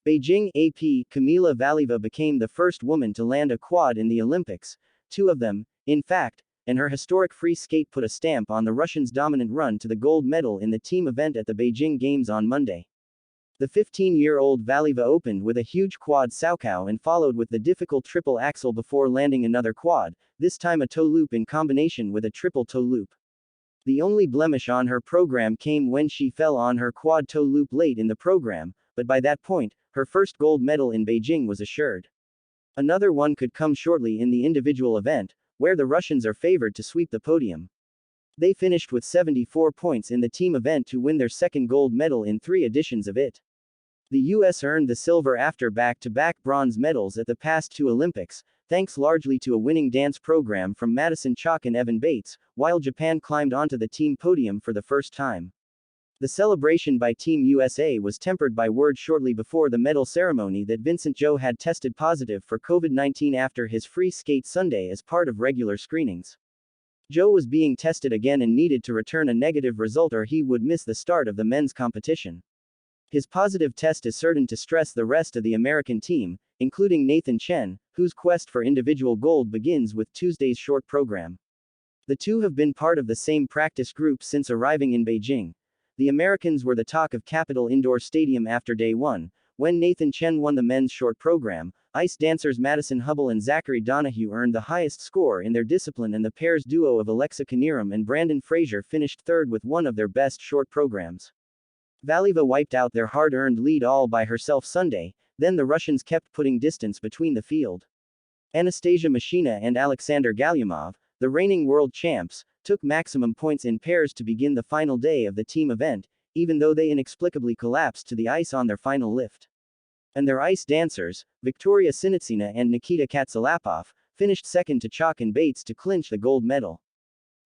Beijing AP Kamila Valieva became the first woman to land a quad in the Olympics, two of them, in fact, and her historic free skate put a stamp on the Russians' dominant run to the gold medal in the team event at the Beijing Games on Monday. The 15-year-old Valieva opened with a huge quad saukow and followed with the difficult triple axel before landing another quad, this time a toe loop in combination with a triple toe loop. The only blemish on her program came when she fell on her quad toe loop late in the program, but by that point, her first gold medal in Beijing was assured. Another one could come shortly in the individual event, where the Russians are favored to sweep the podium. They finished with 74 points in the team event to win their second gold medal in 3 editions of it. The US earned the silver after back-to-back bronze medals at the past 2 Olympics, thanks largely to a winning dance program from Madison Chock and Evan Bates, while Japan climbed onto the team podium for the first time. The celebration by Team USA was tempered by word shortly before the medal ceremony that Vincent Zhou had tested positive for COVID-19 after his free skate Sunday as part of regular screenings. Zhou was being tested again and needed to return a negative result or he would miss the start of the men's competition. His positive test is certain to stress the rest of the American team, including Nathan Chen, whose quest for individual gold begins with Tuesday's short program. The two have been part of the same practice group since arriving in Beijing. The Americans were the talk of Capitol Indoor Stadium after day 1, when Nathan Chen won the men's short program. Ice dancers Madison Hubble and Zachary Donahue earned the highest score in their discipline, and the pair's duo of Alexa Knierim and Brandon Frazier finished third with one of their best short programs. Valieva wiped out their hard-earned lead all by herself Sunday, then the Russians kept putting distance between the field. Anastasia Mashina and Alexander Galyamov, the reigning world champs, took maximum points in pairs to begin the final day of the team event, even though they inexplicably collapsed to the ice on their final lift. And their ice dancers, Victoria Sinitsina and Nikita Katsalapov, finished second to Chock and Bates to clinch the gold medal.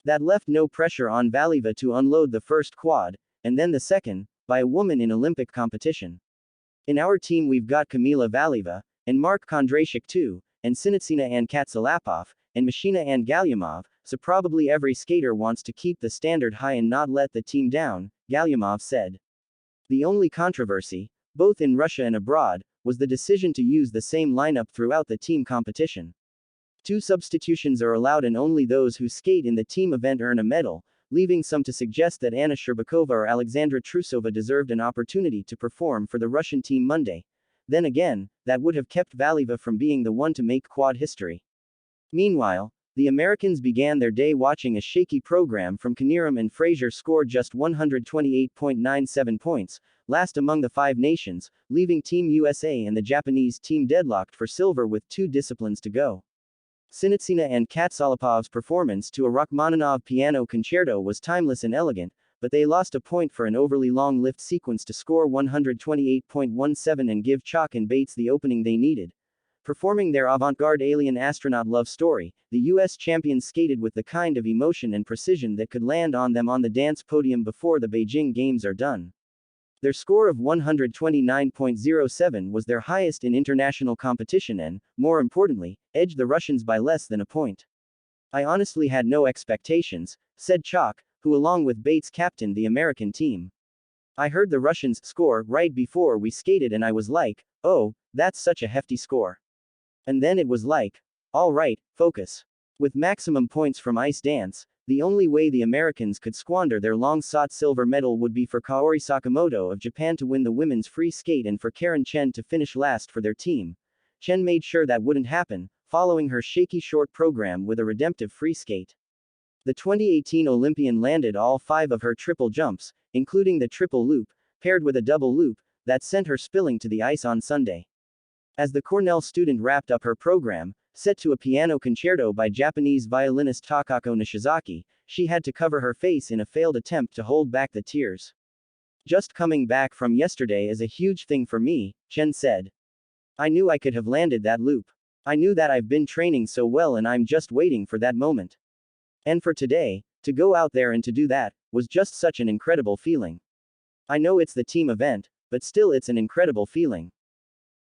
That left no pressure on Valieva to unload the first quad, and then the second, by a woman in Olympic competition. In our team we've got Kamila Valieva, and Mark Kondrashik too, and Sinitsina and Katsalapov, and Mashina and Galyamov, so probably every skater wants to keep the standard high and not let the team down, Galyamov said. The only controversy, both in Russia and abroad, was the decision to use the same lineup throughout the team competition. 2 substitutions are allowed and only those who skate in the team event earn a medal, leaving some to suggest that Anna Sherbakova or Alexandra Trusova deserved an opportunity to perform for the Russian team Monday. Then again, that would have kept Valieva from being the one to make quad history. Meanwhile, the Americans began their day watching a shaky program from Knierim, and Frazier scored just 128.97 points, last among the 5 nations, leaving Team USA and the Japanese team deadlocked for silver with 2 disciplines to go. Sinitsina and Katsalapov's performance to a Rachmaninoff piano concerto was timeless and elegant, but they lost a point for an overly long lift sequence to score 128.17 and give Chock and Bates the opening they needed. Performing their avant-garde alien astronaut love story, the US champions skated with the kind of emotion and precision that could land on them on the dance podium before the Beijing Games are done. Their score of 129.07 was their highest in international competition and, more importantly, edged the Russians by less than a point. I honestly had no expectations, said Chock, who along with Bates captained the American team. I heard the Russians score right before we skated and I was like, oh, that's such a hefty score. And then it was like, all right, focus. With maximum points from ice dance, the only way the Americans could squander their long-sought silver medal would be for Kaori Sakamoto of Japan to win the women's free skate and for Karen Chen to finish last for their team. Chen made sure that wouldn't happen, following her shaky short program with a redemptive free skate. The 2018 Olympian landed all 5 of her triple jumps, including the triple loop, paired with a double loop, that sent her spilling to the ice on Sunday. As the Cornell student wrapped up her program, set to a piano concerto by Japanese violinist Takako Nishizaki, she had to cover her face in a failed attempt to hold back the tears. Just coming back from yesterday is a huge thing for me, Chen said. I knew I could have landed that loop. I knew that I've been training so well and I'm just waiting for that moment. And for today, to go out there and to do that, was just such an incredible feeling. I know it's the team event, but still it's an incredible feeling.